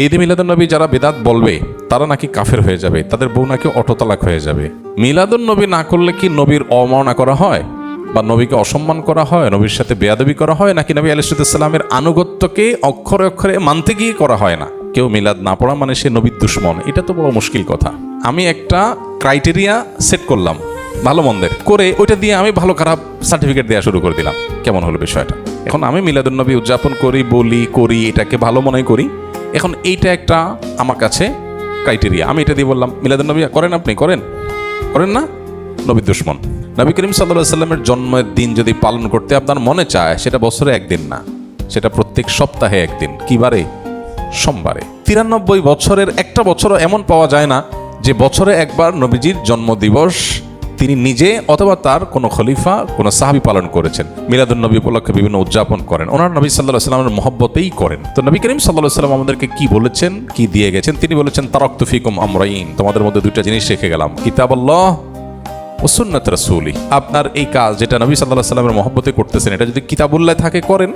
ঈদে মিলাদুন্নবী যারা বেদাত বলবে তারা নাকি কাফের হয়ে যাবে, তাদের বউ নাকি অটোতালাক হয়ে যাবে। মিলাদুন্নবী না করলে কি নবীর অবমাননা করা হয় বা নবীকে অসম্মান করা হয়, নবীর সাথে বেয়াদবি করা হয়, নাকি নবী আলাইহিসসালামের আনুগত্যকে অক্ষরে অক্ষরে মানতে গিয়ে করা হয় না? কেউ মিলাদ না পড়া মানে সে নবীর দুশমন, এটা তো বড় মুশকিল কথা। আমি একটা ক্রাইটেরিয়া সেট করলাম ভালো মন্দের করে, ওইটা দিয়ে আমি ভালো খারাপ সার্টিফিকেট দেওয়া শুরু করে দিলাম। কেমন হলো বিষয়টা? এখন আমি মিলাদুন্নবী উদযাপন করি, বলি, করি, এটাকে ভালো মনে করি। এখন এইটা একটা আমার কাছে ক্রাইটেরিয়া। আমি এটা দিয়ে বললাম মিলাদুন্নবী করেন, আপনি করেন না, নবীর দুশমন। নবী করিম সাল্লাল্লাহু আলাইহি সাল্লামের জন্মের দিন যদি পালন করতে আপনার মনে চায়, সেটা বছরে একদিন না, সেটা প্রত্যেক সপ্তাহে একদিন। কি বারে? সোমবারে। 93 বছরের একটা বছরও এমন পাওয়া যায় না যে বছরে একবার নবীজির জন্মদিবস তিনি নিজে অথবা তার কোনো খলিফা, কোনো সাহাবী পালন করেছেন। মিলাদুন্নবী উপলক্ষে বিভিন্ন উদযাপন করেন, ওনার নবী সাল্লাল্লাহু আলাইহি সাল্লামের মহব্বতেই করেন। তো নবী করিম সাল্লাল্লাহু আলাইহি সাল্লাম আমাদেরকে কি বলেছেন, কি দিয়ে গেছেন? তিনি বলেছেন তারাকতু ফিকুম আমরাইন, তোমাদের মধ্যে দুইটা জিনিস রেখে গেলাম, কিতাবুল্লাহ ও সুন্নাত রাসূলি। আপনার এই কাজ যেটা নবী সাল্লাল্লাহু আলাইহি সাল্লামের মহব্বতে করতেছেন, এটা যদি কিতাবুল্লাহ থাকে করেন,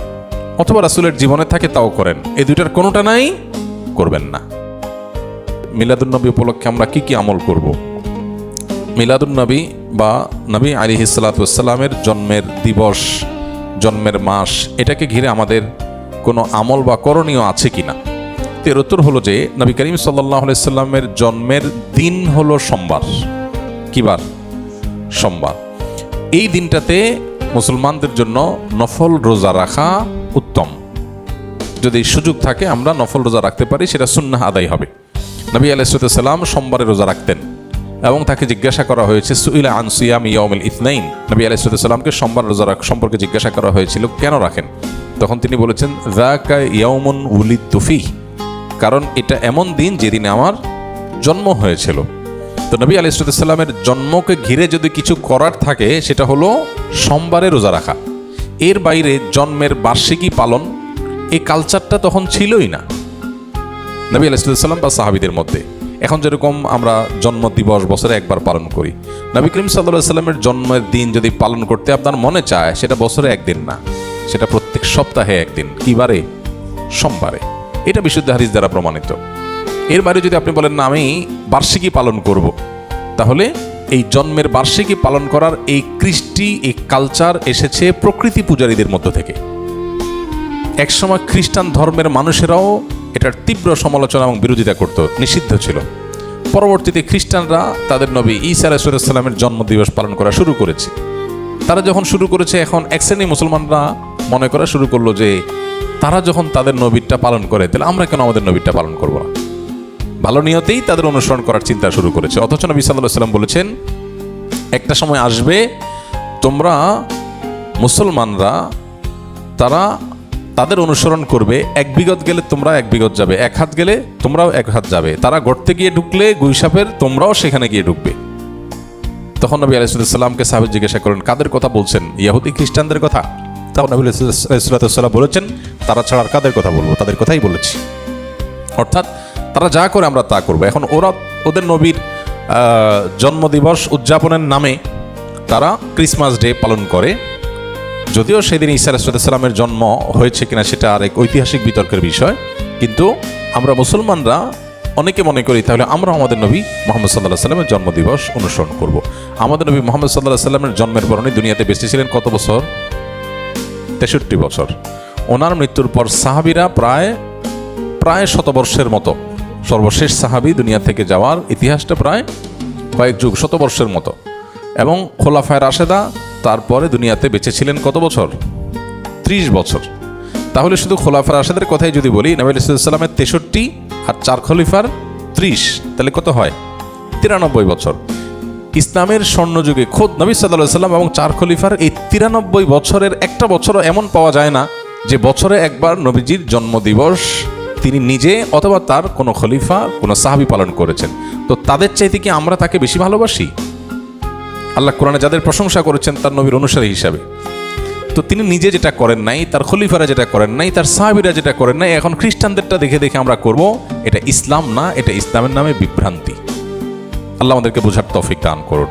অথবা রাসূলের জীবনে থাকে তাও করেন। এই দুইটার কোনোটা নাই, করবেন না। মিলাদুন্নবী উপলক্ষে আমরা কি কি আমল করব? মিলাদুন্নবী বা নবী আলাইহিসসালাতু ওয়াসসালামের জন্মের দিবস, জন্মের মাস, এটাকে ঘিরে আমাদের কোনো আমল বা করণীয় আছে কিনা? এর উত্তর হলো যে নবী করিম সাল্লাল্লাহু আলাইহি সাল্লামের জন্মের দিন হলো সোমবার। কি বার? সোমবার। এই দিনটাতে মুসলমানদের জন্য নফল রোজা রাখা উত্তম। যদি সুযোগ থাকে আমরা নফল রোজা রাখতে পারি, সেটা সুন্নাহ আদায় হবে। নবী আলাইহিসসালাম সোমবারে রোজা রাখতেন এবং তাকে জিজ্ঞাসা করা হয়েছে সুইলা আন সিয়ামি ইয়াউমিল ইথনাইন। নবী আলাইহিসসালামকে সোমবার রোজা সম্পর্কে জিজ্ঞাসা করা হয়েছিল কেন রাখেন? তখন তিনি বলেছেন যাকা ইয়াউমুন উলিদতু ফিহি, কারণ এটা এমন দিন যেদিন আমার জন্ম হয়েছিল। তো নবী আলাইহিসসালামের জন্মকে ঘিরে যদি কিছু করার থাকে সেটা হলো সোমবারে রোজা রাখা। এর বাইরে জন্মের বার্ষিকী পালন, এই কালচারটা তখন ছিলই না নবী আলাইহিসসালাম বা সাহাবীদের মধ্যে। এখন যেরকম আমরা জন্মদিবস বছরে একবার পালন করি, নবী করিম সাল্লাল্লাহু আলাইহি সাল্লামের জন্মের দিন যদি পালন করতে আপনার মনে চায়, সেটা বছরে একদিন না, সেটা প্রত্যেক সপ্তাহে একদিন। কি বারে? সোমবারে। এটা বিশুদ্ধ হাদিস দ্বারা প্রমাণিত। এর বাইরে যদি আপনি বলেন না আমি বার্ষিকী পালন করব, তাহলে এই জন্মের বার্ষিকী পালন করার এই কৃষ্টি, এই কালচার এসেছে প্রকৃতি পূজারীদের মধ্য থেকে। একসময় খ্রিস্টান ধর্মের মানুষেরাও এটার তীব্র সমালোচনা এবং বিরোধিতা করত, নিষিদ্ধ ছিল। পরবর্তীতে খ্রিস্টানরা তাদের নবী ঈসা আলাইহিস সালামের জন্মদিবস পালন করা শুরু করেছে। তারা যখন শুরু করেছে, এখন এক শ্রেণী মুসলমানরা মনে করা শুরু করলো যে তারা যখন তাদের নবীরটা পালন করে, তাহলে আমরা কেন আমাদের নবীরটা পালন করব না? ভালো নিয়তেই তাদের অনুসরণ করার চিন্তা শুরু করেছে। অথচ নবী সাল্লাল্লাহু আলাইহি সাল্লাম বলেছেন একটা সময় আসবে তোমরা মুসলমানরা তারা তাদের অনুসরণ করবে, এক বিগত গেলে তোমরা এক বিগত যাবে, এক হাত গেলে তোমরাও এক হাত যাবে, তারা গর্তে গিয়ে ঢুকলে গুইসাপের তোমরাও সেখানে গিয়ে ঢুকবে। তখন নবী আলাইহিস সালামকে সাহাবী জিজ্ঞাসা করেন কাদের কথা বলছেন? ইহুদি খ্রিস্টানদের কথা? তখন নবী আলাইহিস সালাম বলেছেন তারা ছাড়া আর কাদের কথা বলবো? তাদের কথাই বলেছি। অর্থাৎ তারা যা করে আমরা তা করবো। এখন ওরা ওদের নবীর জন্মদিবস উদযাপনের নামে তারা ক্রিসমাস ডে পালন করে, যদিও সেদিন ঈসা আলাইহিস সালামের জন্ম হয়েছে কিনা সেটা আর এক ঐতিহাসিক বিতর্কের বিষয়। কিন্তু আমরা মুসলমানরা অনেকে মনে করি তাহলে আমরা আমাদের নবী মুহাম্মদ সাল্লাল্লাহু আলাইহি সাল্লামের জন্মদিবস অনুসরণ করব। আমাদের নবী মুহাম্মদ সাল্লাল্লাহু আলাইহি সাল্লামের জন্মের পর উনি দুনিয়াতে বেঁচে ছিলেন কত বছর? 63 বছর। ওনার মৃত্যুর পর সাহাবীরা প্রায় শতবর্ষের মতো, সর্বশেষ সাহাবী দুনিয়া থেকে যাওয়ার ইতিহাসটা প্রায় কয়েক যুগ, শতবর্ষের মতো। এবং খোলাফায়ে রাশেদা তারপরে দুনিয়াতে বেঁচে ছিলেন কত বছর? 30 বছর। তাহলে শুধু খোলাফায়ে রাশেদের কথাই যদি বলি, নবী আলাইহিস সালামের 63 আর 4 খলিফার 30, তাহলে কত হয়? 93 বছর। ইসলামের স্বর্ণযুগে খোদ নবী সাল্লাল্লাহু আলাইহি সাল্লাম এবং 4 খলিফার এই 93 বছরের একটা বছরও এমন পাওয়া যায় না যে বছরে একবার নবীজির জন্মদিবস তিনি নিজে অথবা তার কোনো খলিফা, কোনো সাহাবী পালন করেছেন। তো তাদের চাইতে কি আমরা তাকে বেশি ভালোবাসি? আল্লাহ কোরআনে যাদের প্রশংসা করেছেন তার নবীর অনুসারী হিসাবে, তো তিনি নিজে যেটা করেন নাই, তার খলিফারা যেটা করেন নাই, তার সাহাবীরা যেটা করেন নাই, এখন খ্রিস্টানদেরটা দেখে দেখে আমরা করব, এটা ইসলাম না, এটা ইসলামের নামে বিভ্রান্তি। আল্লাহ আমাদেরকে বোঝার তৌফিক দান করুন।